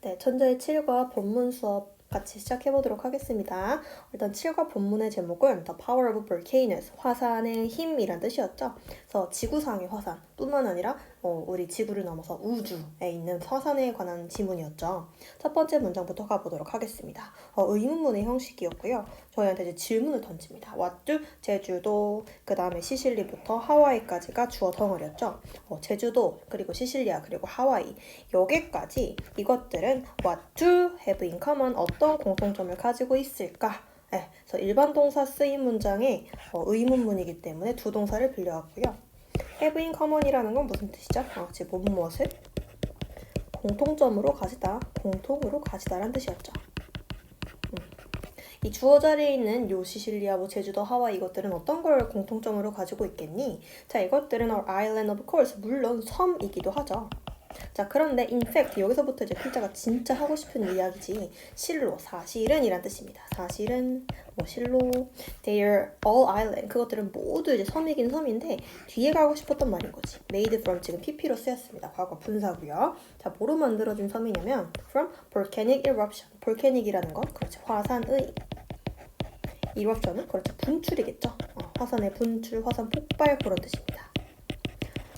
네, 천재의 7과 본문 수업 같이 시작해보도록 하겠습니다. 일단 7과 본문의 제목은 The Power of Volcanoes, 화산의 힘이란 뜻이었죠. 그래서 지구상의 화산 뿐만 아니라 우리 지구를 넘어서 우주에 있는 화산에 관한 지문이었죠. 첫 번째 문장부터 가보도록 하겠습니다. 의문문의 형식이었고요. 저희한테 이제 질문을 던집니다. What do? 제주도, 그 다음에 시실리부터 하와이까지가 주어 덩어리였죠. 제주도, 그리고 시실리아, 그리고 하와이 여기까지 이것들은 What do have in common? 어떤 공통점을 가지고 있을까? 네, 그래서 일반 동사 쓰인 문장에 의문문이기 때문에 두 동사를 빌려왔고요. have in common이라는 건 무슨 뜻이죠? 즉 무엇을 공통점으로 가지다, 공통으로 가지다라는 뜻이었죠. 이 주어 자리에 있는 요 시실리아, 제주도, 하와이 이것들은 어떤 걸 공통점으로 가지고 있겠니? 자, 이것들은 our island of course, 물론 섬이기도 하죠. 자, 그런데 in fact 여기서부터 이제 필자가 진짜 하고 싶은 이야기지 실로, 사실은 이란 뜻입니다. 사실은 실로 they're all island, 그것들은 모두 이제 섬이긴 섬인데 뒤에 가고 싶었던 말인 거지. made from 지금 pp로 쓰였습니다. 과거 분사고요. 자, 뭐로 만들어진 섬이냐면 from volcanic eruption, volcanic이라는 건 그렇지 화산의, eruption은 그렇죠 분출이겠죠. 화산의 분출, 화산 폭발 그런 뜻입니다.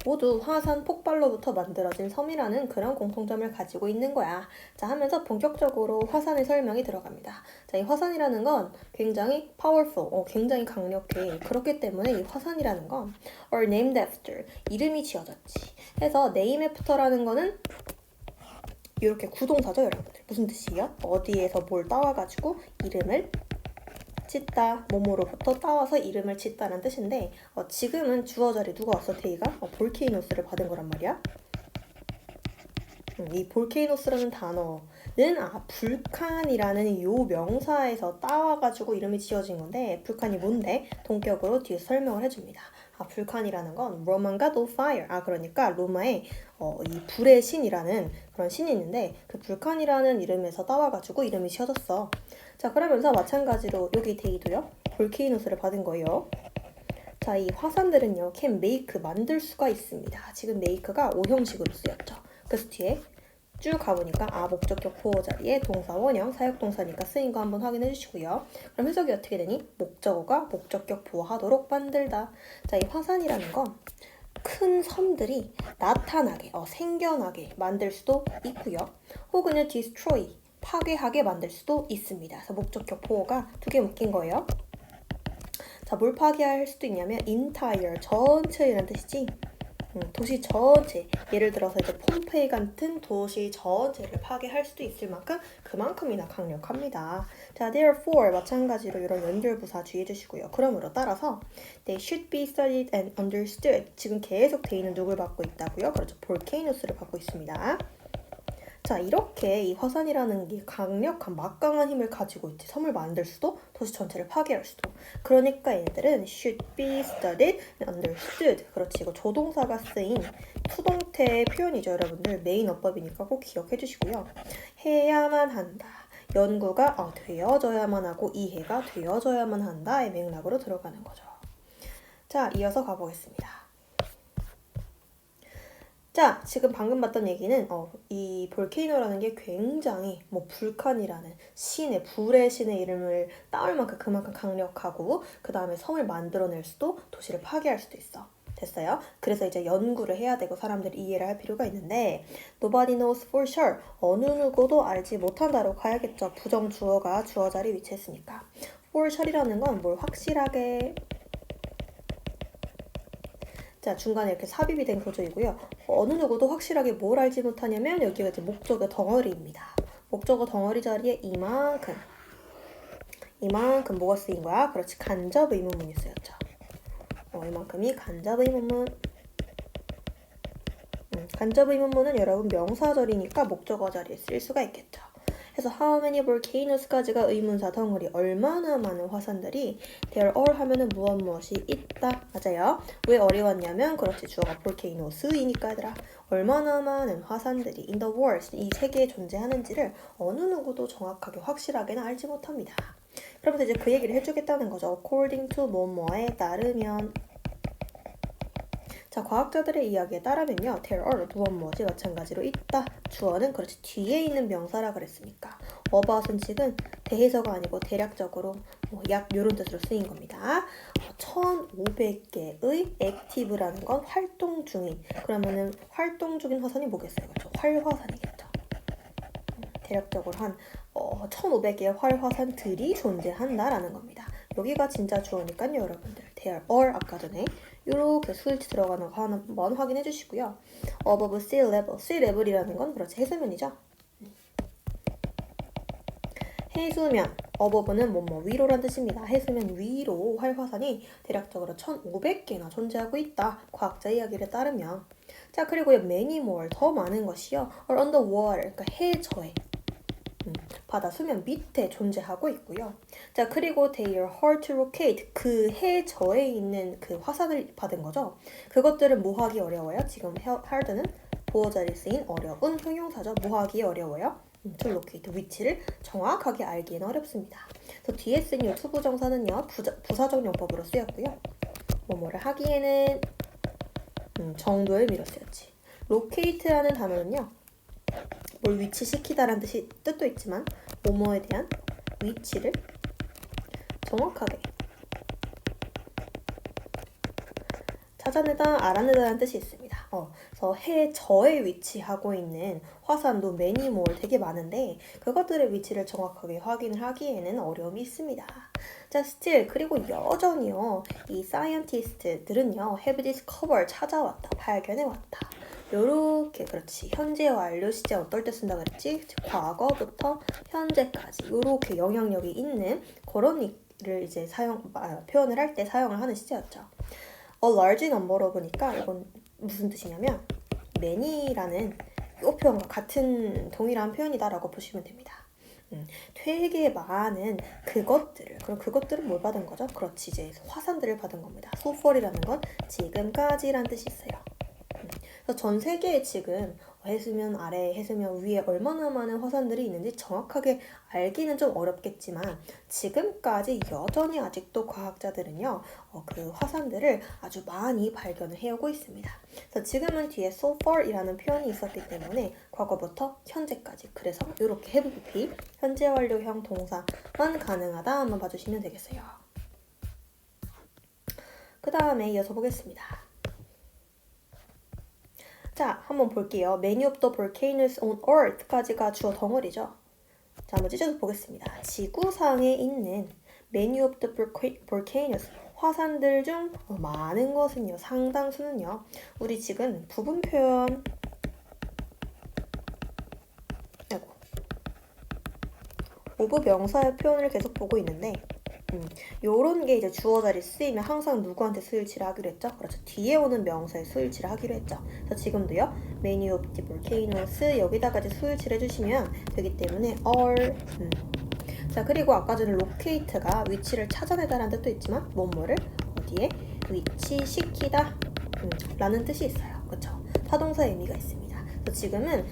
모두 화산 폭발로부터 만들어진 섬이라는 그런 공통점을 가지고 있는 거야. 자, 하면서 본격적으로 화산의 설명이 들어갑니다. 자, 이 화산이라는 건 굉장히 powerful, 굉장히 강력해. 그렇기 때문에 이 화산이라는 건 are named after, 이름이 지어졌지. 해서 name after라는 거는 이렇게 구동사죠, 여러분들. 무슨 뜻이에요? 어디에서 뭘 따와가지고 이름을 짓다, 몸으로부터 따와서 이름을 짓다는 뜻인데 지금은 주어 자리 누가 왔어? 데이가 볼케이노스를 받은 거란 말이야. 이 볼케이노스라는 단어는 불칸이라는 요 명사에서 따와가지고 이름이 지어진 건데 불칸이 뭔데? 동격으로 뒤에서 설명을 해줍니다. 불칸이라는 건 Roman god of fire, 그러니까 로마의 이 불의 신이라는 그런 신이 있는데 그 불칸이라는 이름에서 따와가지고 이름이 지어졌어. 자, 그러면서 마찬가지로 여기 데이도요 볼케이노스를 받은 거예요. 자, 이 화산들은요 can make, 만들 수가 있습니다. 지금 make가 오형식으로 쓰였죠. 그래서 뒤에 쭉 가보니까 목적격 보호 자리에 동사 원형, 사역동사니까 쓰인 거 한번 확인해 주시고요. 그럼 해석이 어떻게 되니? 목적어가 목적격 보호하도록 만들다. 자, 이 화산이라는 건 큰 섬들이 나타나게, 생겨나게 만들 수도 있고요. 혹은 destroy, 파괴하게 만들 수도 있습니다. 그래서 목적격 보호가 두 개 묶인 거예요. 자, 뭘 파괴할 수도 있냐면 entire, 전체라는 뜻이지. 도시 전체, 예를 들어서 이제 폼페이 같은 도시 전체를 파괴할 수도 있을 만큼 그만큼이나 강력합니다. 자, therefore 마찬가지로 이런 연결부사 주의해 주시고요. 그러므로 따라서 they should be studied and understood. 지금 계속 데이는 누굴 받고 있다고요? 그렇죠, 볼케이노스를 받고 있습니다. 자, 이렇게 이 화산이라는 게 강력한 막강한 힘을 가지고 있지. 섬을 만들 수도, 도시 전체를 파괴할 수도. 그러니까 얘네들은 should be studied and understood. 그렇지, 이거 조동사가 쓰인 수동태의 표현이죠, 여러분들. 메인 어법이니까 꼭 기억해 주시고요. 해야만 한다. 연구가 되어져야만 하고 이해가 되어져야만 한다의 맥락으로 들어가는 거죠. 자, 이어서 가보겠습니다. 자, 지금 방금 봤던 얘기는 이 볼케이노라는 게 굉장히 불칸이라는 신의, 불의 신의 이름을 따올 만큼 그만큼 강력하고 그 다음에 섬을 만들어낼 수도, 도시를 파괴할 수도 있어. 됐어요? 그래서 이제 연구를 해야 되고 사람들이 이해를 할 필요가 있는데 Nobody knows for sure. 어느 누구도 알지 못한다로 가야겠죠. 부정 주어가 주어 자리 위치했으니까. for sure이라는 건 뭘 확실하게, 자, 중간에 이렇게 삽입이 된 구조이고요. 어느 누구도 확실하게 뭘 알지 못하냐면 여기가 이제 목적어 덩어리입니다. 목적어 덩어리 자리에 이만큼 뭐가 쓰인 거야? 그렇지, 간접 의문문이 쓰였죠. 이만큼이 간접 의문문. 간접 의문문은 여러분 명사절이니까 목적어 자리에 쓸 수가 있겠죠. 그래서 how many volcanos까지가 의문사 덩어리, 얼마나 많은 화산들이 there are 하면은 무엇이 있다. 맞아요. 왜 어려웠냐면 그렇지, 주어가 volcanos이니까 얘들아. 얼마나 많은 화산들이 in the world, 이 세계에 존재하는지를 어느 누구도 정확하게 확실하게는 알지 못합니다. 그러면서 이제 그 얘기를 해주겠다는 거죠. according to 뭐뭐에 따르면. 자, 과학자들의 이야기에 따르면요. There are 무엇이 마찬가지로 있다. 주어는 그렇지 뒤에 있는 명사라 그랬으니까 about은 지금 대해서가 아니고 대략적으로 약 이런 뜻으로 쓰인 겁니다. 1500개의 active라는 건 활동 중인 그러면은 활동 중인 화산이 뭐겠어요? 그렇죠? 활화산이겠죠. 대략적으로 한 1500개의 활화산들이 존재한다라는 겁니다. 여기가 진짜 주어니까요, 여러분들. There are 아까 전에 이렇게 수일치 들어가는 거 한번 확인해 주시고요. above sea level, sea level이라는 건 그렇지 해수면이죠. 해수면, above는 뭐뭐 위로란 뜻입니다. 해수면 위로 활화산이 대략적으로 1500개나 존재하고 있다. 과학자 이야기를 따르면. 자, 그리고 many more, 더 많은 것이요. are underwater, 그러니까 해저에 바다 수면 밑에 존재하고 있고요. 자, 그리고 they are hard to locate. 그 해저에 있는 그 화산을 받은 거죠. 그것들은 뭐하기 어려워요? 지금 hard는 보어자리에 쓰인 어려운 형용사죠. 뭐하기 어려워요? to locate. 위치를 정확하게 알기는 어렵습니다. 그래서 뒤에 쓴 이 투부정사는요. 부사적 용법으로 쓰였고요. 뭐뭐를 하기에는 정도의 미로 쓰였지. locate라는 단어는요. 뭘 위치시키다라는 뜻도 있지만 뭐뭐에 대한 위치를 정확하게 찾아내다, 알아내다라는 뜻이 있습니다. 그래서 해저에 위치하고 있는 화산도 many more 되게 많은데 그것들의 위치를 정확하게 확인을 하기에는 어려움이 있습니다. 자, still 그리고 여전히요 이 scientist들은요 have discovered 찾아왔다, 발견해왔다. 요렇게 그렇지 현재 완료 시제 어떨 때 쓴다 그랬지? 과거부터 현재까지 요렇게 영향력이 있는 그런 를 이제 표현을 할 때 사용을 하는 시제였죠. A large number로 보니까 이건 무슨 뜻이냐면 many라는 이 표현과 같은 동일한 표현이다라고 보시면 됩니다. 되게 많은 그것들을 그럼 그것들은 뭘 받은 거죠? 그렇지 이제 화산들을 받은 겁니다. So far이라는 건 지금까지란 뜻이 있어요. 그래서 전 세계에 지금 해수면 아래, 해수면 위에 얼마나 많은 화산들이 있는지 정확하게 알기는 좀 어렵겠지만 지금까지 여전히 아직도 과학자들은요 그 화산들을 아주 많이 발견을 해오고 있습니다. 그래서 지금은 뒤에 so far이라는 표현이 있었기 때문에 과거부터 현재까지 그래서 이렇게 have PP 현재 완료형 동사만 가능하다 한번 봐주시면 되겠어요. 그 다음에 이어서 보겠습니다. 자, 한번 볼게요. Many of the volcanoes on Earth까지가 주어 덩어리죠. 자, 한번 찢어서 보겠습니다. 지구상에 있는 many of the volcanoes, 화산들 중 많은 것은요, 상당수는요. 우리 지금 부분 표현, 오브 명사의 표현을 계속 보고 있는데 요런 게 이제 주어 자리 쓰이면 항상 누구한테 수일치를 하기로 했죠? 그렇죠. 뒤에 오는 명사에 수일치를 하기로 했죠. 그래서 지금도요. Many of the volcanoes 여기다가 이제 수일치를 해주시면 되기 때문에 all 자, 그리고 아까 전에 locate가 위치를 찾아내다라는 뜻도 있지만 뭐뭐를 어디에 위치시키다 라는 뜻이 있어요. 그렇죠. 타동사의 의미가 있습니다. 그래서 지금은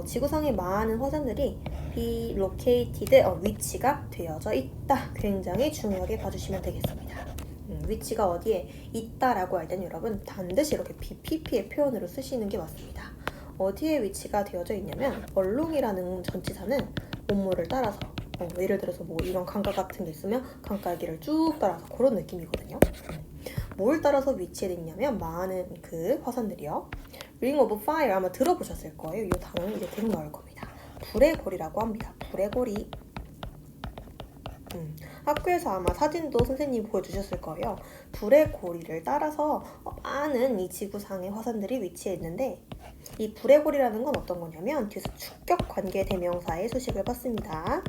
지구상의 많은 화산들이 be located 위치가 되어져 있다. 굉장히 중요하게 봐주시면 되겠습니다. 위치가 어디에 있다라고 할 때는 여러분 반드시 이렇게 BPP의 표현으로 쓰시는 게 맞습니다. 어디에 위치가 되어져 있냐면 along이라는 전치사는 뭐뭐를 따라서 예를 들어서 뭐 이런 강가 같은 게 있으면 강가길을 쭉 따라서 그런 느낌이거든요. 뭘 따라서 위치해 있냐면 많은 그 화산들이요. Ring of Fire 아마 들어보셨을 거예요. 이 단어는 이제 계속 나올 겁니다. 불의 고리라고 합니다. 불의 고리. 학교에서 아마 사진도 선생님이 보여주셨을 거예요. 불의 고리를 따라서 많은 이 지구상의 화산들이 위치해 있는데 이 불의 고리라는 건 어떤 거냐면 뒤에서 축격 관계 대명사의 수식을 받습니다.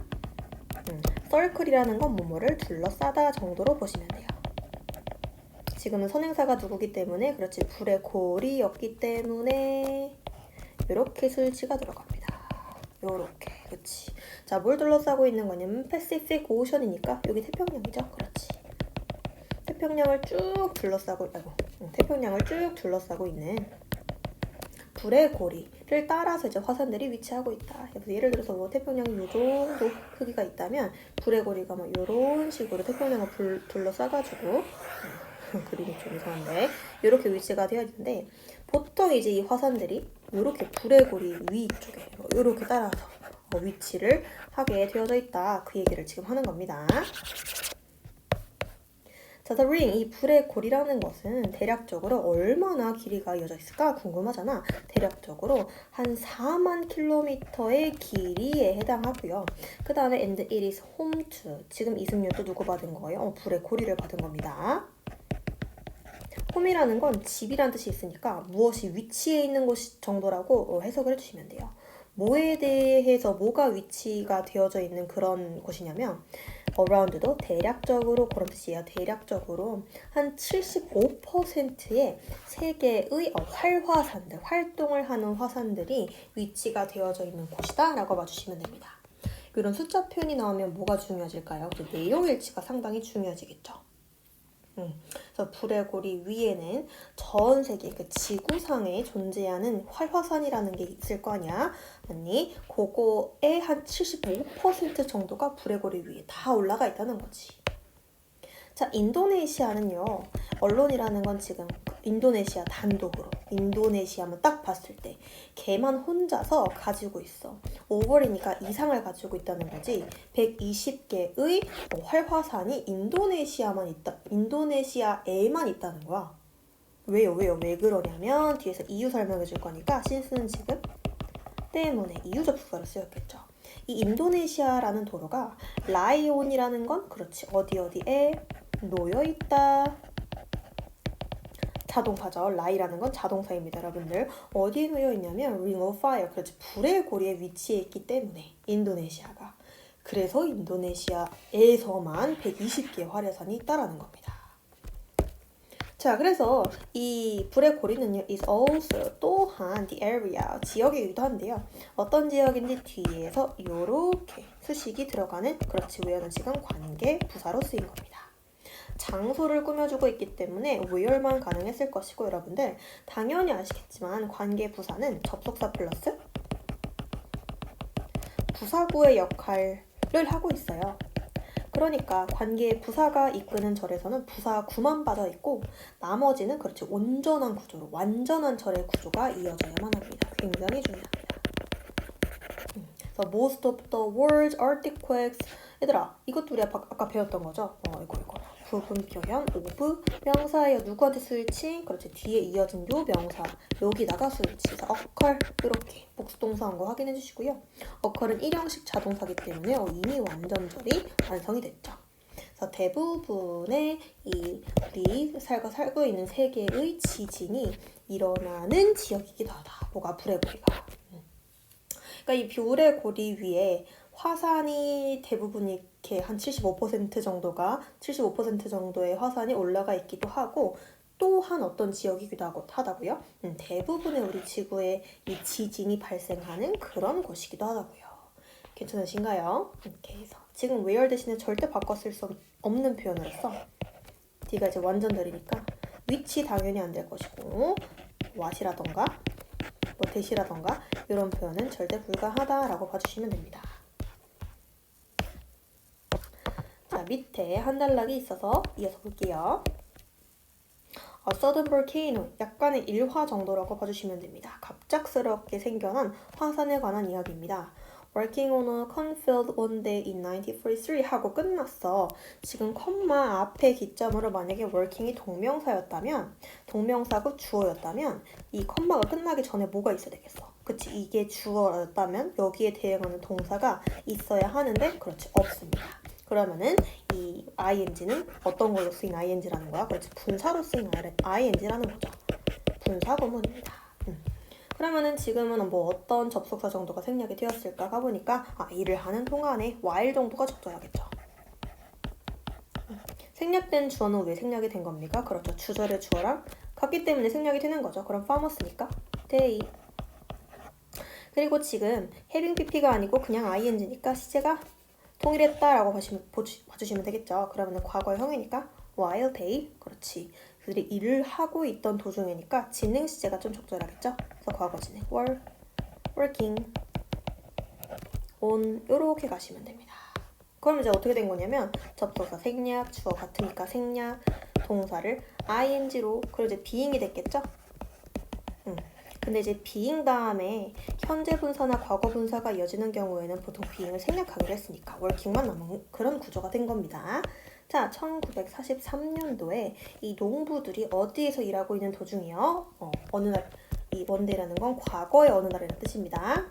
circle이라는 건 뭐뭐를 둘러싸다 정도로 보시면 돼요. 지금은 선행사가 누구기 때문에 그렇지 불의 고리였기 때문에 이렇게 수일치가 들어갑니다. 요렇게 그렇지. 자, 뭘 둘러싸고 있는 거냐면 패시픽 오션이니까 여기 태평양이죠. 그렇지. 태평양을 쭉 둘러싸고 있는 불의 고리를 따라서 이제 화산들이 위치하고 있다. 그래서 예를 들어서 뭐 태평양이 요 정도 크기가 있다면 불의 고리가 막 요런 식으로 태평양을 둘러싸가지고 그림이 좀 이상한데 이렇게 위치가 되어 있는데 보통 이제 이 화산들이 이렇게 불의 고리 위쪽에 이렇게 따라서 위치를 하게 되어져 있다. 그 얘기를 지금 하는 겁니다. 자, the ring, 이 불의 고리라는 것은 대략적으로 얼마나 길이가 이어져 있을까 궁금하잖아. 대략적으로 한 4만 킬로미터의 길이에 해당하고요. 그 다음에 and it is home to, 지금 이승윤도 누구 받은 거예요? 불의 고리를 받은 겁니다. home이라는 건 집이란 뜻이 있으니까 무엇이 위치해 있는 곳 정도라고 해석을 해주시면 돼요. 뭐에 대해서 뭐가 위치가 되어져 있는 그런 곳이냐면 around도 대략적으로 그런 뜻이에요. 대략적으로 한 75%의 세계의 활화산들, 활동을 하는 화산들이 위치가 되어져 있는 곳이다 라고 봐주시면 됩니다. 이런 숫자 표현이 나오면 뭐가 중요해질까요? 내용 일치가 상당히 중요해지겠죠. 그래서 불의 고리 위에는 전 세계 그 지구상에 존재하는 활화산이라는 게 있을 거 아니야. 아니 그거의 한 75% 정도가 불의 고리 위에 다 올라가 있다는 거지. 자, 인도네시아는요. 언론이라는 건 지금 인도네시아 단독으로 인도네시아만 딱 봤을 때 걔만 혼자서 가지고 있어. 오버리니까 이상을 가지고 있다는 거지. 120개의 활화산이 인도네시아에만 있다는 거야. 왜요? 왜 그러냐면 뒤에서 이유 설명해 줄 거니까 신스는 지금 때문에 이유 접속사를 쓰였겠죠. 이 인도네시아라는 도로가 라이온이라는 건 그렇지 어디에 놓여있다. 자동사죠. 라이라는 건 자동사입니다. 여러분들 어디에 놓여있냐면 ring of fire, 그렇지 불의 고리에 위치해 있기 때문에 인도네시아가. 그래서 인도네시아에서만 120개의 활화산이 있다라는 겁니다. 자, 그래서 이 불의 고리는요, is also 또한 the area, 지역이기도 한데요. 어떤 지역인지 뒤에서 요렇게 수식이 들어가는, 그렇지, where는 지금 관계 부사로 쓰인 겁니다. 장소를 꾸며주고 있기 때문에 where만 가능했을 것이고, 여러분들 당연히 아시겠지만 관계 부사는 접속사 플러스 부사구의 역할을 하고 있어요. 그러니까 관계의 부사가 이끄는 절에서는 부사구만 빠져 있고 나머지는 그렇지 온전한 구조로 완전한 절의 구조가 이어져야만 합니다. 굉장히 중요합니다. 그래서 most of the world's earthquakes, 얘들아 이것도 우리 아까 배웠던 거죠? 이거 부분표현 of 명사예요. 누구한테 스위칭? 그렇지 뒤에 이어진 요 명사 여기다가 스위치. occur 이렇게 복수동사한 거 확인해 주시고요. occur은 일형식 자동사기 때문에 이미 완전절이 완성이 됐죠. 그래서 대부분의 우리 살고 있는 세계의 지진이 일어나는 지역이기도 하다. 뭐가 불의 고리가. 그러니까 이 불의 고리 위에 화산이 대부분 이렇게 한 75% 정도가 75% 정도의 화산이 올라가 있기도 하고 또한 어떤 지역이기도 하다고요. 대부분의 우리 지구에 이 지진이 발생하는 그런 곳이기도 하다고요. 괜찮으신가요? 이렇게 해서 지금 where 대신에 절대 바꿔 쓸 수 없는 표현을 써. D가 이제 완전절이니까 위치 당연히 안 될 것이고 what이라던가 뭐 대시라던가 이런 표현은 절대 불가하다라고 봐주시면 됩니다. 자, 밑에 한 단락이 있어서 이어서 볼게요. sudden volcano, 약간의 일화 정도라고 봐주시면 됩니다. 갑작스럽게 생겨난 화산에 관한 이야기입니다. Working on a cornfield one day in 1943 하고 끝났어. 지금 컴마 앞에 기점으로 만약에 working이 동명사였다면 동명사고 주어였다면 이 컴마가 끝나기 전에 뭐가 있어야 되겠어? 그치, 이게 주어였다면 여기에 대응하는 동사가 있어야 하는데 그렇지, 없습니다. 그러면은 이 ing는 어떤 걸로 쓰인 ing라는 거야? 그렇지, 분사로 쓰인 ing라는 거죠. 분사 구문입니다. 그러면은 지금은 뭐 어떤 접속사 정도가 생략이 되었을까 가보니까 일을 하는 동안에 while 정도가 적절하겠죠. 생략된 주어는 왜 생략이 된 겁니까? 그렇죠. 주절의 주어랑 같기 때문에 생략이 되는 거죠. 그럼 farmers니까 they. 그리고 지금 having pp가 아니고 그냥 ing니까 시제가 통일했다라고 봐주시면 되겠죠. 그러면 과거형이니까 while they, 그렇지. 그들이 일을 하고 있던 도중이니까 진행 시제가 좀 적절하겠죠. 그래서 과거 진행 were working on 이렇게 가시면 됩니다. 그럼 이제 어떻게 된 거냐면 접속사 생략, 주어 같으니까 생략, 동사를 ing로 그리고 이제 being이 됐겠죠? 근데 이제 being 다음에 현재 분사나 과거 분사가 이어지는 경우에는 보통 being을 생략하기로 했으니까 working만 남은 그런 구조가 된 겁니다. 자, 1943년도에 이 농부들이 어디에서 일하고 있는 도중이요? 어느 날, 이 원데이라는 건 과거의 어느 날이라는 뜻입니다.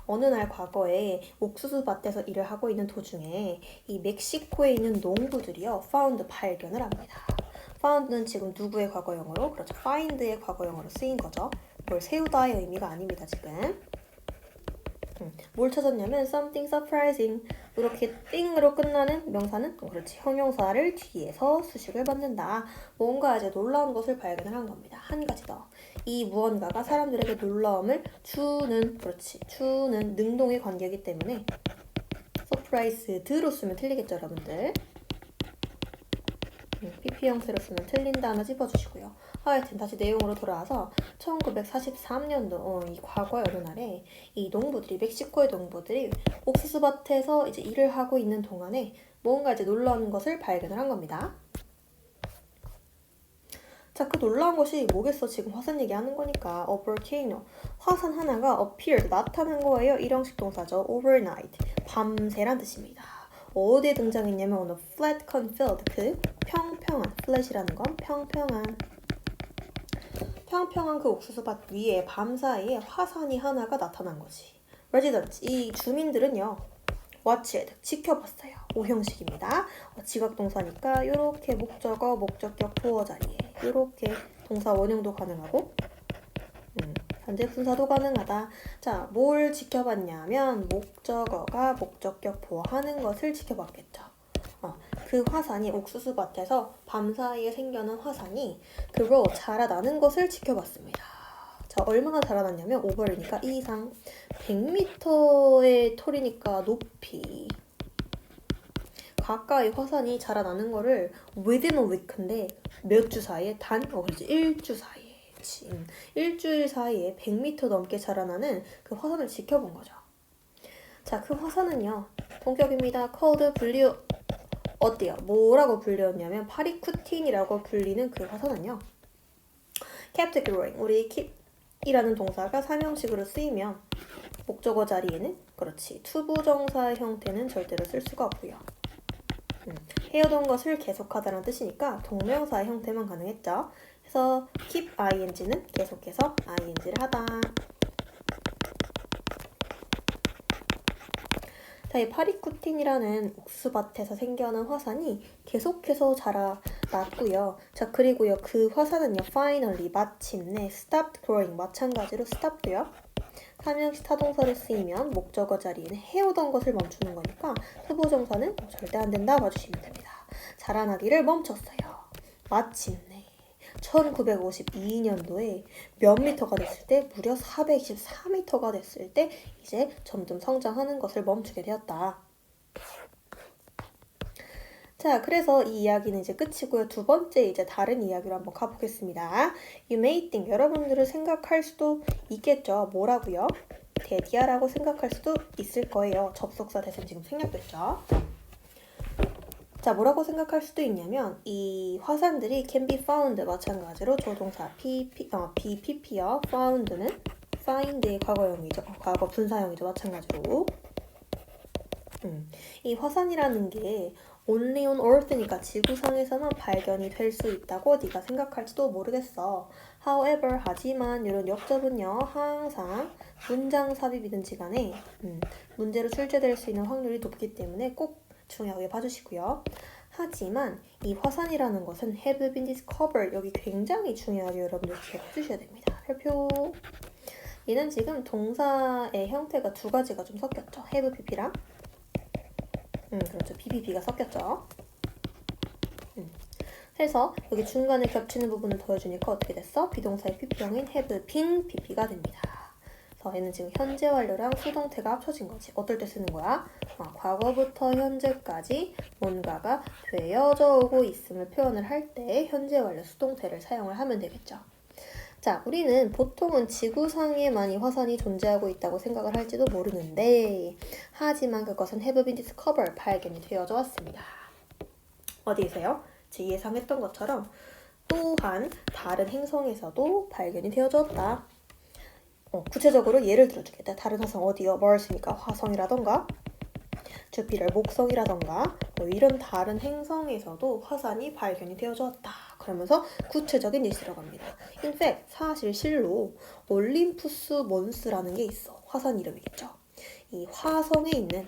어느 날 과거에 옥수수 밭에서 일을 하고 있는 도중에 이 멕시코에 있는 농부들이요, found 발견을 합니다. found는 지금 누구의 과거형으로? 그렇죠. find의 과거형으로 쓰인 거죠. 뭘 세우다의 의미가 아닙니다, 지금. 뭘 찾았냐면 something surprising. 이렇게 thing으로 끝나는 명사는 그렇지. 형용사를 뒤에서 수식을 받는다. 뭔가 이제 놀라운 것을 발견을 한 겁니다. 한 가지 더. 이 무언가가 사람들에게 놀라움을 주는, 그렇지. 주는 능동의 관계이기 때문에 surprised로 쓰면 틀리겠죠, 여러분들. PP 형태로 쓰면 틀린 단어 집어주시고요. 하여튼 다시 내용으로 돌아와서 1943년도 이 과거의 어느 날에 이 농부들이 멕시코의 농부들이 옥수수밭에서 이제 일을 하고 있는 동안에 뭔가 이제 놀라운 것을 발견을 한 겁니다. 자, 그 놀라운 것이 뭐겠어? 지금 화산 얘기하는 거니까 a volcano, 화산 하나가 appeared, 나타난 거예요. 일형식 동사죠. overnight, 밤새란 뜻입니다. 어디에 등장했냐면 on a flat cornfield, 그 평평한, flat이라는 건 평평한 그 옥수수밭 위에 밤사이에 화산이 하나가 나타난 거지. residents, 이 주민들은요, watched, 지켜봤어요. 오형식입니다. 지각동사니까 이렇게 목적어, 목적격, 보어 자리에 이렇게 동사 원형도 가능하고 현재 분사도 가능하다. 자, 뭘 지켜봤냐면 목적어가 목적격 보어하는 것을 지켜봤겠죠. 그 화산이 옥수수밭에서 밤사이에 생겨난 화산이 그로 자라나는 것을 지켜봤습니다. 자, 얼마나 자라났냐면 오버이니까 이 이상 100m의 털이니까 높이 가까이 화산이 자라나는 거를 within a week인데 몇 주 사이에 그렇지, 일주 사이에 일주일 사이에 100m 넘게 자라나는 그 화산을 지켜본 거죠. 자, 그 화산은요, 본격입니다. called 불리우 어때요? 뭐라고 불렸냐면 파리쿠틴이라고 불리는 그 화산은요, kept growing, 우리 keep이라는 동사가 삼형식으로 쓰이면 목적어 자리에는 그렇지, 투부정사의 형태는 절대로 쓸 수가 없고요. 해오던 것을 계속하다라는 뜻이니까 동명사의 형태만 가능했죠. 그래서 keep ing는 계속해서 ing를 하다. 자, 이 파리쿠틴이라는 옥수수밭에서 생겨난 화산이 계속해서 자라났고요. 자, 그리고요, 그 화산은요, finally, 마침내, stopped growing, 마찬가지로 stop고요. 삼형식 타동사로 쓰이면 목적어 자리에는 해오던 것을 멈추는 거니까 투부정사는 절대 안 된다 봐주시면 됩니다. 자라나기를 멈췄어요. 마침내 1952년도에 몇 미터가 됐을 때, 무려 424m가 됐을 때 이제 점점 성장하는 것을 멈추게 되었다. 자, 그래서 이 이야기는 이제 끝이고요. 두 번째 이제 다른 이야기로 한번 가보겠습니다. You may think, 여러분들은 생각할 수도 있겠죠. 뭐라고요? 데디아라고 생각할 수도 있을 거예요. 접속사 대신 지금 생략됐죠. 자, 뭐라고 생각할 수도 있냐면 이 화산들이 can be found, 마찬가지로 조동사 BPP요. found는 find의 과거형이죠. 과거 분사형이죠. 마찬가지로. 이 화산이라는 게 only on earth니까 지구상에서만 발견이 될 수 있다고 네가 생각할지도 모르겠어. However, 하지만 이런 역접은요, 항상 문장 삽입이든지 간에 문제로 출제될 수 있는 확률이 높기 때문에 꼭 중요하게 봐주시고요. 하지만 이 화산이라는 것은 have been discovered, 여기 굉장히 중요하게 여러분들 기억해 주셔야 됩니다. 별표. 얘는 지금 동사의 형태가 두 가지가 좀 섞였죠. have pp랑 그렇죠. BBB가 섞였죠. 그래서 여기 중간에 겹치는 부분을 더해주니까 어떻게 됐어? 비동사의 PP형인 have been PP가 됩니다. 그래서 얘는 지금 현재 완료랑 수동태가 합쳐진 거지. 어떨 때 쓰는 거야? 과거부터 현재까지 뭔가가 되어져 오고 있음을 표현을 할 때 현재 완료 수동태를 사용을 하면 되겠죠. 자, 우리는 보통은 지구상에만 이 화산이 존재하고 있다고 생각을 할지도 모르는데, 하지만 그것은 have been discovered, 발견이 되어져 왔습니다. 어디에서요? 그치, 예상했던 것처럼 또한 다른 행성에서도 발견이 되어졌다. 구체적으로 예를 들어주겠다. 다른 화성 어디요? 마rs니까 화성이라던가 주피터 목성이라던가 뭐 이런 다른 행성에서도 화산이 발견이 되어졌다. 그러면서 구체적인 예시 들어갑니다. In fact, 사실 실로 올림푸스 몬스라는 게 있어. 화산 이름이겠죠. 이 화성에 있는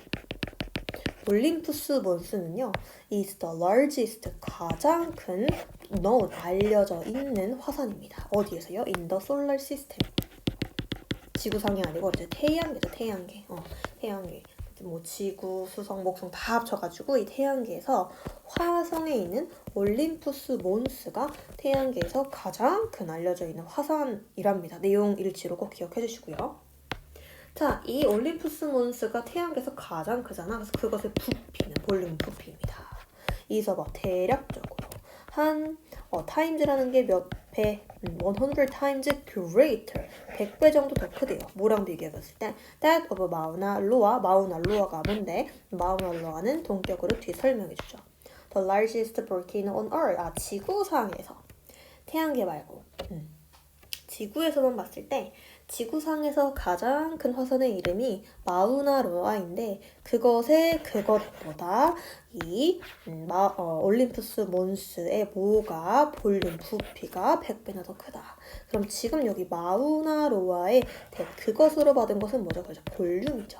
올림푸스 몬스는요, is the largest, 가장 큰 known, 알려져 있는 화산입니다. 어디에서요? In the solar system. 지구상이 아니고 이제 태양계죠, 태양계. 태양계. 뭐 지구, 수성, 목성 다 합쳐가지고 이 태양계에서 화성에 있는 올림푸스 몬스가 태양계에서 가장 큰 알려져 있는 화산이랍니다. 내용 일치로 꼭 기억해 주시고요. 자, 이 올림푸스 몬스가 태양계에서 가장 크잖아. 그래서 그것의 부피는 볼륨 부피입니다. 이서 봐, 대략적으로 한 times라는 게 몇 배, 100 times greater, 100배 정도 더 크대요. 뭐랑 비교해봤을 때 that of 마우나 로아, 마우나 로아가 뭔데? 마우나 로아는 동격으로 뒤에 설명해주죠. The largest volcano on earth, 지구상에서, 태양계 말고 지구에서만 봤을 때 지구상에서 가장 큰 화산의 이름이 마우나로아인데 그것보다 이 올림푸스 몬스의 뭐가 볼륨 부피가 100배나 더 크다. 그럼 지금 여기 마우나로아의 그것으로 받은 것은 뭐죠? 그렇죠. 볼륨이죠.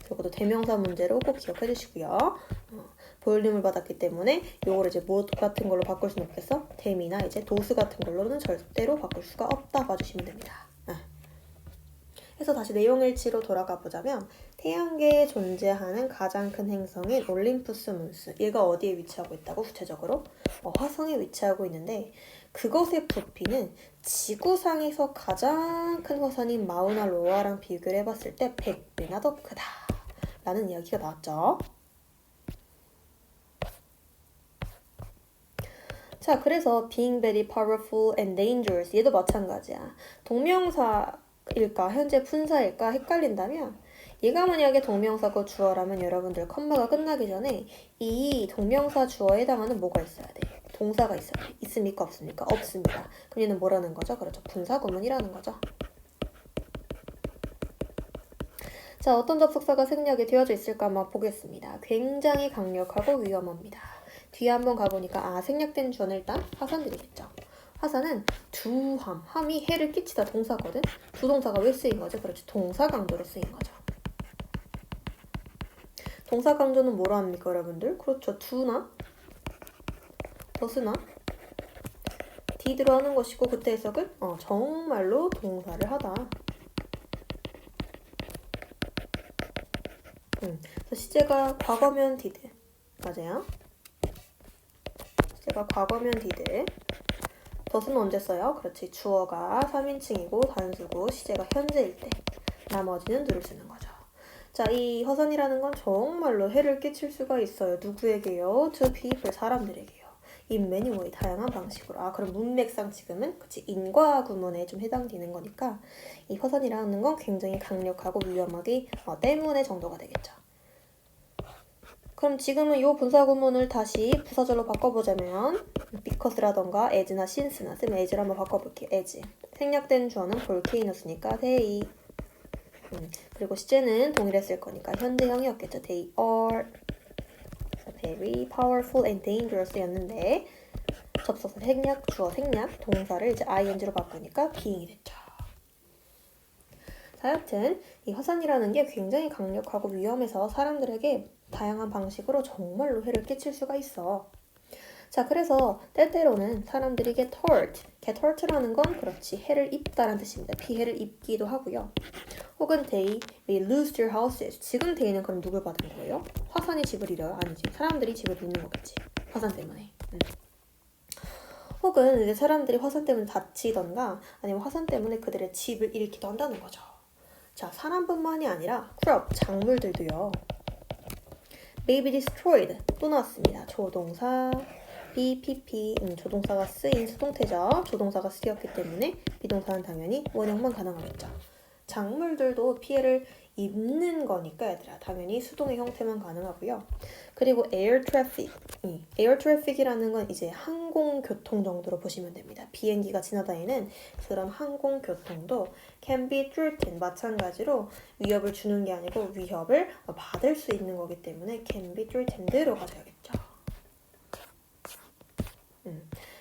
이것도 대명사 문제로 꼭 기억해 주시고요. 볼륨을 받았기 때문에 요거를 이제 뭐 같은 걸로 바꿀 수는 없겠어? 댐이나 이제 도수 같은 걸로는 절대로 바꿀 수가 없다 봐주시면 됩니다. 그래서 다시 내용일치로 돌아가 보자면 태양계에 존재하는 가장 큰 행성인 올림푸스 몬스, 얘가 어디에 위치하고 있다고? 구체적으로 화성에 위치하고 있는데 그것의 부피는 지구상에서 가장 큰 화산인 마우나 로아랑 비교를 해봤을 때 100배나 더 크다 라는 이야기가 나왔죠. 자, 그래서 being very powerful and dangerous, 얘도 마찬가지야. 동명사일까 현재 분사일까 헷갈린다면 얘가 만약에 동명사고 주어라면 여러분들 컴마가 끝나기 전에 이 동명사 주어에 해당하는 뭐가 있어야 돼? 동사가 있어야 돼. 있습니까? 없습니까? 없습니다. 그럼 얘는 뭐라는 거죠? 그렇죠. 분사구문이라는 거죠. 자, 어떤 접속사가 생략이 되어져 있을까 한번 보겠습니다. 굉장히 강력하고 위험합니다. 뒤에 한번 가보니까 생략된 주어는 일단 화산들이겠죠. 화산은 두함, 함이 해를 끼치다 동사거든. 두 동사가 왜 쓰인 거죠? 그렇지, 동사 강조로 쓰인 거죠. 동사 강조는 뭐로 합니까, 여러분들? 그렇죠, do나 does나 did로 하는 것이고 그때 해석은 정말로 동사를 하다. 그래서 시제가 과거면 did, 맞아요. 시제가 과거면 did. does는 언제 써요? 그렇지, 주어가 3인칭이고 단수고 시제가 현재일 때, 나머지는 do를 쓰는 거죠. 자, 이 화산이라는 건 정말로 해를 끼칠 수가 있어요. 누구에게요? to people, 사람들에게요. in many way, 다양한 방식으로. 그럼 문맥상 지금은 그치, 인과 구문에 좀 해당되는 거니까 이 화산이라는 건 굉장히 강력하고 위험하기 때문에 정도가 되겠죠. 그럼 지금은 이 분사구문을 다시 부사절로 바꿔보자면 because라던가 as나 since나 쓰면 as로 한번 바꿔볼게요. as. 생략된 주어는 volcanous니까 they. 그리고 시제는 동일해 쓸 거니까 현재형이었겠죠. They are very powerful and dangerous 였는데 접속사 생략, 주어 생략, 동사를 이제 ing로 바꾸니까 being이 됐죠. 자, 여튼 이 화산이라는 게 굉장히 강력하고 위험해서 사람들에게 다양한 방식으로 정말로 해를 끼칠 수가 있어. 자, 그래서 때때로는 사람들이 get hurt라는 건 그렇지, 해를 입다라는 뜻입니다. 피해를 입기도 하고요. 혹은 they may lose their houses. 지금 they는 그럼 누굴 받은 거예요? 화산이 집을 잃어요? 아니지. 사람들이 집을 잃는 거겠지. 화산 때문에. 혹은 이제 사람들이 화산 때문에 다치던가 아니면 화산 때문에 그들의 집을 잃기도 한다는 거죠. 자, 사람뿐만이 아니라 crop, 작물들도요. may be destroyed 또 나왔습니다. 조동사 BPP, 조동사가 쓰인 수동태죠. 조동사가 쓰였기 때문에 비동사는 당연히 원형만 가능하겠죠. 작물들도 피해를 입는 거니까 얘들아 당연히 수동의 형태만 가능하고요. 그리고 air traffic, air traffic이라는 건 이제 항공교통 정도로 보시면 됩니다. 비행기가 지나다니는 그런 항공교통도 can be threatened, 마찬가지로 위협을 주는 게 아니고 위협을 받을 수 있는 거기 때문에 can be threatened로 가져야겠죠.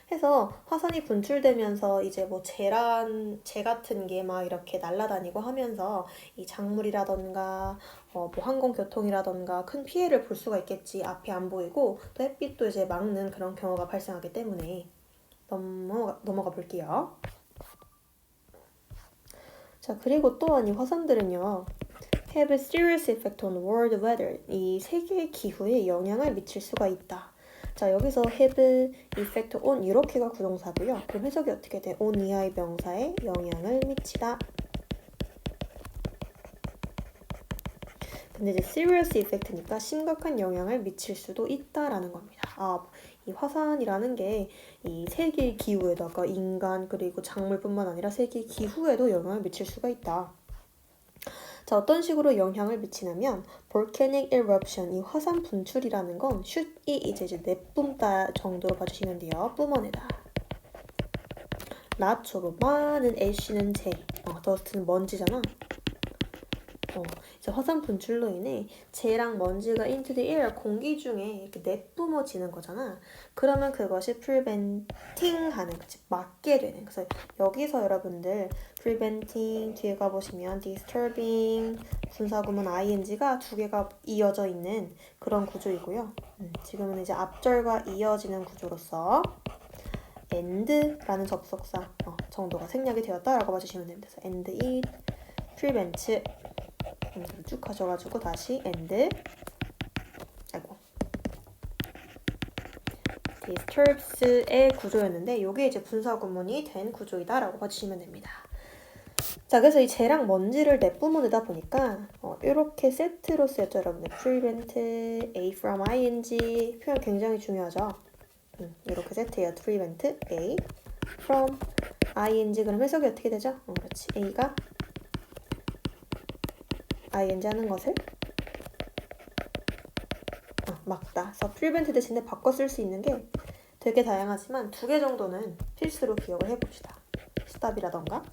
해서 화산이 분출되면서 이제 뭐 재 같은 게 막 이렇게 날아다니고 하면서 이 작물이라던가 뭐 항공교통이라던가 큰 피해를 볼 수가 있겠지. 앞이 안 보이고 또 햇빛도 이제 막는 그런 경우가 발생하기 때문에 넘어가 볼게요. 자, 그리고 또한 이 화산들은요. have a serious effect on world weather. 이 세계 기후에 영향을 미칠 수가 있다. 자, 여기서 have effect on 이렇게가 구동사고요. 그럼 해석이 어떻게 돼? on 이하의 명사에 영향을 미치다. 근데 이제 serious effect니까 심각한 영향을 미칠 수도 있다라는 겁니다. 이 화산이라는 게 이 세계 기후에다가 인간 그리고 작물뿐만 아니라 세계 기후에도 영향을 미칠 수가 있다. 자, 어떤 식으로 영향을 미치냐면 volcanic eruption, 이 화산 분출이라는 건 shoot이 이제 내뿜다 정도로 봐주시면 돼요. 뿜어내다. 라초로 많은 ash는 재, dust는 먼지잖아. 이제 화산 분출로 인해 재랑 먼지가 into the air, 공기 중에 이렇게 내뿜어지는 거잖아. 그러면 그것이 preventing 하는, 그치, 막게 되는. 그래서 여기서 여러분들 preventing 뒤에 가보시면 disturbing, 분사구문 ing가 두 개가 이어져 있는 그런 구조이고요. 지금은 이제 앞절과 이어지는 구조로서 and라는 접속사 정도가 생략이 되었다라고 봐주시면 됩니다. 그래서 and it prevents 쭉 가져가지고 다시 and disturbs의 구조였는데 이게 이제 분사구문이 된 구조이다라고 봐주시면 됩니다. 자, 그래서 이 재랑 먼지를 내뿜어내다 보니까 이렇게 세트로 쓰였죠, 여러분들. prevent A from ing 표현 굉장히 중요하죠. 이렇게 세트예요. prevent A from ing. 그럼 해석이 어떻게 되죠? 그렇지. A가 ing 하는 것을 막다. 그래서 prevent 대신에 바꿔 쓸 수 있는 게 되게 다양하지만 두 개 정도는 필수로 기억을 해봅시다. stop이라던가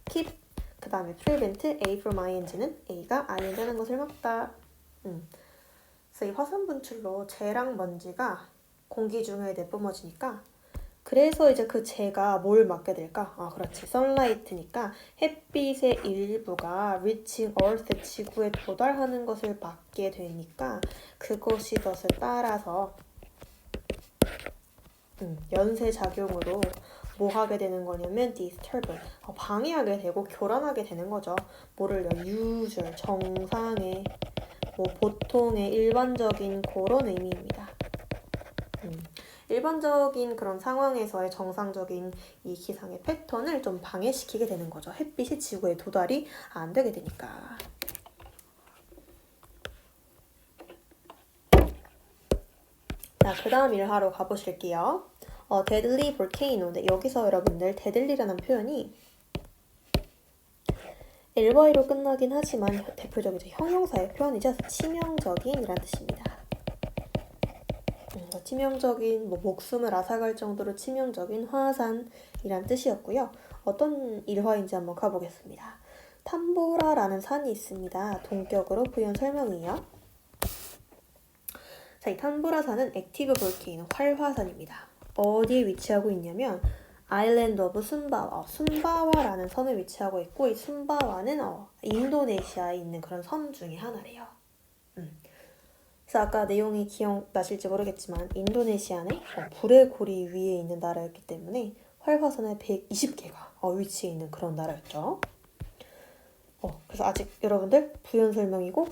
keep, 그 다음에 prevent A from ing는 A가 ing 하는 것을 막다. 그래서 이 화산 분출로 재랑 먼지가 공기 중에 내뿜어지니까 그래서 이제 그 재가 뭘 막게 될까? 그렇지. sunlight니까 햇빛의 일부가 reaching earth, 지구에 도달하는 것을 막게 되니까 그것이 덫을 따라서 연쇄 작용으로 뭐 하게 되는 거냐면 disturb, 방해하게 되고 교란하게 되는 거죠. 뭐를요? usual, 정상의, 뭐 보통의, 일반적인 그런 의미입니다. 일반적인 그런 상황에서의 정상적인 이 기상의 패턴을 좀 방해시키게 되는 거죠. 햇빛이 지구에 도달이 안 되게 되니까. 자, 그 다음 일하러 가보실게요. deadly volcano인데 여기서 여러분들 deadly라는 표현이 ly로 끝나긴 하지만 대표적인 형용사의 표현이죠. 치명적인이라는 뜻입니다. 치명적인, 목숨을 앗아갈 정도로 치명적인 화산이란 뜻이었고요. 어떤 일화인지 한번 가보겠습니다. 탐보라라는 산이 있습니다. 동격으로 부연 설명이에요. 자, 이 탐보라 산은 액티브 볼케이노, 활화산입니다. 어디에 위치하고 있냐면 아일랜드 오브 순바와, 순바와라는 섬에 위치하고 있고 이 순바와는 인도네시아에 있는 그런 섬 중에 하나래요. 그래서 아까 내용이 기억나실지 모르겠지만 인도네시아는 불의 고리 위에 있는 나라였기 때문에 활화산에 120개가 위치해 있는 그런 나라였죠. 그래서 아직 여러분들 부연 설명이고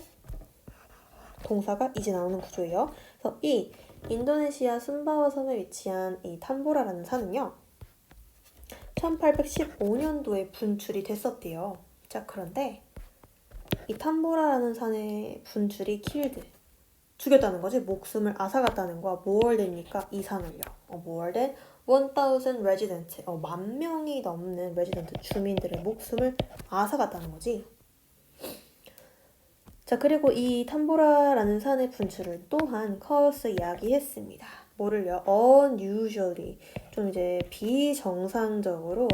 동사가 이제 나오는 구조예요. 그래서 이 인도네시아 순바와 섬에 위치한 이 탐보라라는 산은요. 1815년도에 분출이 됐었대요. 자, 그런데 이 탐보라라는 산의 분출이 죽였다는 거지. 목숨을 앗아갔다는 거야. more than이니까 이상을요. more than 1000 resident, 10,000명이 넘는 resident 주민들의 목숨을 앗아갔다는 거지. 자, 그리고 이 탐보라라는 산의 분출을 또한 커스 이야기했습니다. 뭐를요? unusually, 좀 이제 비정상적으로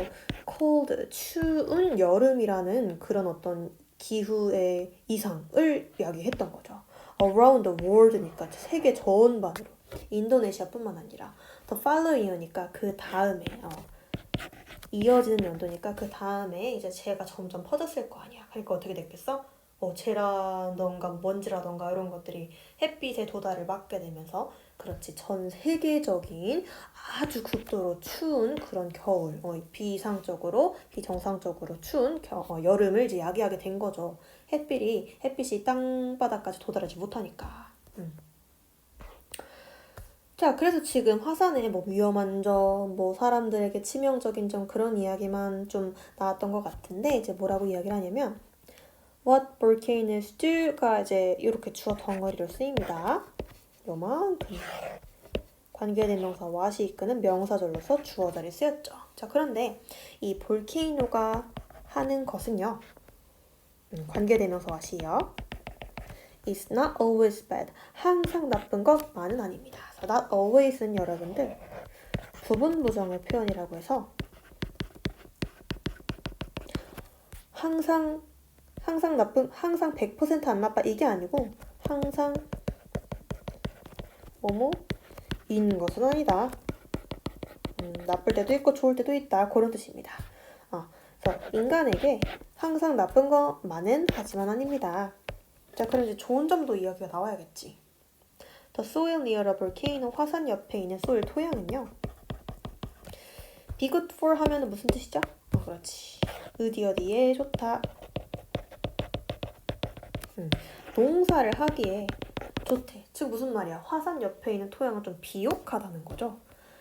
cold, 추운 여름이라는 그런 어떤 기후의 이상을 이야기했던 거죠. around the world니까 세계 전반으로. 인도네시아뿐만 아니라 the following year니까 그 다음에 이어지는 연도니까 그 다음에 이제 재가 점점 퍼졌을 거 아니야. 그러니까 어떻게 됐겠어? 재라던가 먼지라던가 이런 것들이 햇빛의 도달을 막게 되면서 그렇지 전 세계적인 아주 극도로 추운 그런 겨울, 비정상적으로 추운 여름을 이제 야기하게 된 거죠. 햇빛이 땅바닥까지 도달하지 못하니까. 자, 그래서 지금 화산에 뭐 위험한 점, 뭐 사람들에게 치명적인 점 그런 이야기만 좀 나왔던 것 같은데 이제 뭐라고 이야기를 하냐면 What volcanoes do가 이제 이렇게 주어 덩어리로 쓰입니다. 요만큼 관계대명사 what이 이끄는 명사절로서 주어 자리에 쓰였죠. 자, 그런데 이 볼케이노가 하는 것은요. 관계대명사 what이요. It's not always bad. 항상 나쁜 것만은 아닙니다. not always는 여러분들 부분 부정의 표현이라고 해서 항상 나쁜, 항상 100% 안 나빠 이게 아니고 항상 뭐뭐인 것은 아니다. 나쁠 때도 있고 좋을 때도 있다. 그런 뜻입니다. 그래서 인간에게 항상 나쁜 것만은 하지만 아닙니다. 자, 그럼 이제 좋은 점도 이야기가 나와야겠지. The soil near a volcano, 화산 옆에 있는 soil, 토양은요. Be good for 하면은 무슨 뜻이죠? 그렇지. 어디에 좋다. 농사를 하기에 좋대. 즉 무슨 말이야? 화산 옆에 있는 토양은 좀 비옥하다는 거죠.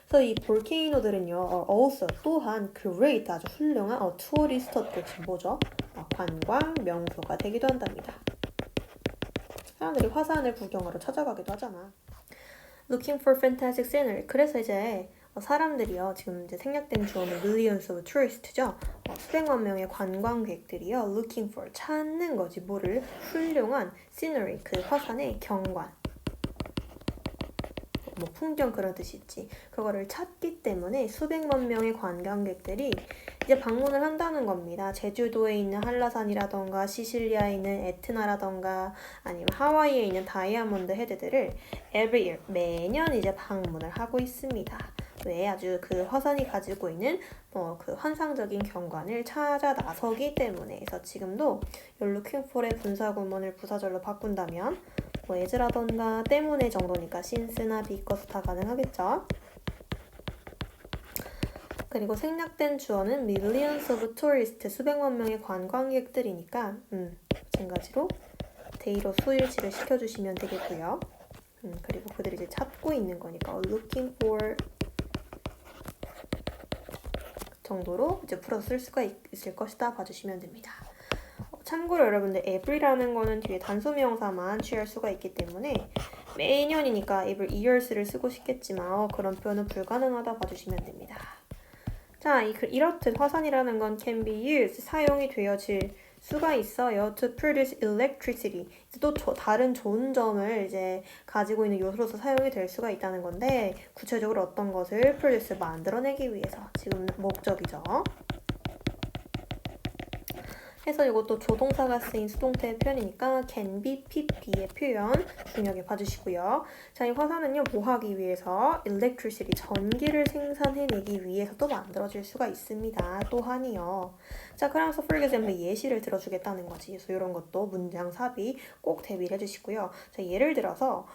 그래서 이 볼케이노들은요, also 또한 great 아주 훌륭한 tourist attraction 뭐죠? 관광 명소가 되기도 한답니다. 사람들이 화산을 구경하러 찾아가기도 하잖아. Looking for fantastic scenery. 그래서 이제 사람들이요, 지금 이제 생략된 주어는 millions of tourists,죠. 수백만 명의 관광객들이요, looking for 찾는 거지. 뭐를? 훌륭한 scenery, 그 화산의 경관. 뭐 풍경 그런 뜻이 있지. 그거를 찾기 때문에 수백만 명의 관광객들이 이제 방문을 한다는 겁니다. 제주도에 있는 한라산이라던가 시실리아에 있는 에트나라던가 아니면 하와이에 있는 다이아몬드 헤드들을 every year 매년 이제 방문을 하고 있습니다. 왜? 아주 그 화산이 가지고 있는 그 환상적인 경관을 찾아 나서기 때문에. 그래서 지금도 looking for의 분사구문을 부사절로 바꾼다면 as라던가 때문에 정도니까 since나 because 다 가능하겠죠. 그리고 생략된 주어는 millions of tourists, 수백만 명의 관광객들이니까 마찬가지로 데이로 수일치를 시켜주시면 되겠고요. 그리고 그들이 이제 찾고 있는 거니까 looking for 정도로 이제 풀어서 쓸 수가 있을 것이다 봐주시면 됩니다. 참고로 여러분들 every라는 거는 뒤에 단수명사만 취할 수가 있기 때문에 매년이니까 every years를 쓰고 싶겠지만 그런 표현은 불가능하다 봐주시면 됩니다. 자, 이렇듯 화산이라는 건 can be used, 사용이 되어질 수가 있어요. to produce electricity. 또 다른 좋은 점을 이제 가지고 있는 요소로서 사용이 될 수가 있다는 건데 구체적으로 어떤 것을 produce, 만들어내기 위해서 지금 목적이죠. 해서 이것도 조동사가 쓰인 수동태의 표현이니까 can be, pp의 표현 중요하게 봐주시고요. 자, 이 화산은요, 뭐 하기 위해서? electricity, 전기를 생산해내기 위해서 또 만들어질 수가 있습니다. 또한이요. 자, 그러면서 for example 예시를 들어주겠다는 거지. 그래서 이런 것도 문장 삽입 꼭 대비를 해주시고요. 자, 예를 들어서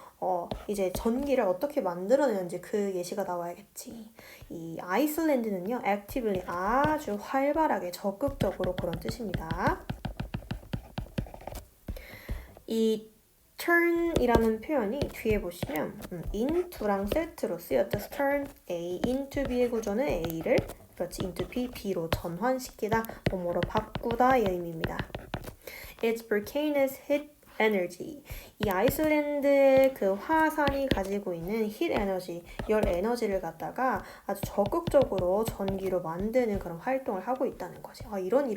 이제 전기를 어떻게 만들어내는지 그 예시가 나와야겠지. 이 아이슬란드는요, actively 아주 활발하게 적극적으로 그런 뜻입니다. 이 turn이라는 표현이 뒤에 보시면 into랑 set로 쓰였죠. turn A into B의 구조는 A를 그렇지 into B, B로 전환시키다, 뭐뭐로 바꾸다 의 의미입니다. Its volcanoes hit energy. 이 아이슬란드의 그 화산이 가지고 있는 heat 에너지, 열 에너지를 갖다가 아주 적극적으로 전기로 만드는 그런 활동을 하고 있다는 거지. 이런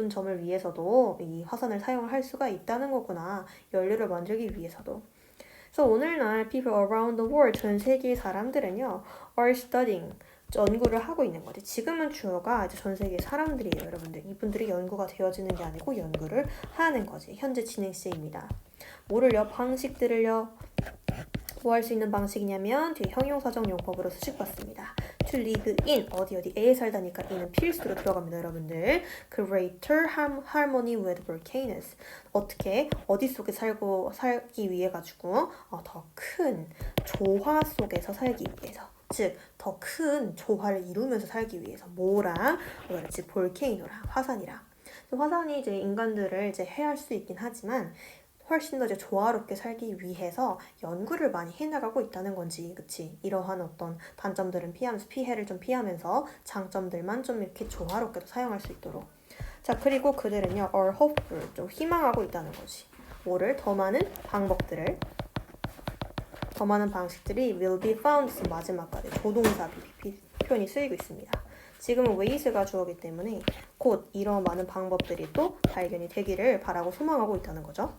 점을 위해서도 이 화산을 사용을 할 수가 있다는 거구나. 연료를 만들기 위해서도. 그래서 오늘날 people around the world, 전 세계 사람들은요, are studying, 연구를 하고 있는 거지. 지금은 주어가 이제 전 세계 사람들이에요, 여러분들. 이분들이 연구가 되어지는 게 아니고 연구를 하는 거지. 현재 진행 시입니다. 뭐를요? 방식들을요. 뭐 할 수 있는 방식이냐면 뒤에 형용사적 용법으로 수식받습니다. to live in, 어디에 살다니까 in은 필수로 들어갑니다, 여러분들. greater harmony with volcanoes. 어떻게 어디 속에 살기 위해 가지고 더 큰 조화 속에서 살기 위해서. 즉, 더 큰 조화를 이루면서 살기 위해서 뭐랑 그렇지 볼케이노랑 화산이랑. 화산이 이제 인간들을 이제 해할 수 있긴 하지만 훨씬 더 이제 조화롭게 살기 위해서 연구를 많이 해나가고 있다는 건지, 그치? 이러한 어떤 단점들은 피해를 좀 피하면서 장점들만 좀 이렇게 조화롭게도 사용할 수 있도록. 자, 그리고 그들은요, are hopeful, 좀 희망하고 있다는 거지. 뭐를? 더 많은 방법들을. 더 많은 방식들이 will be found, 마지막까지 조동사 표현이 쓰이고 있습니다. 지금은 ways가 주어기 때문에 곧 이런 많은 방법들이 또 발견이 되기를 바라고 소망하고 있다는 거죠.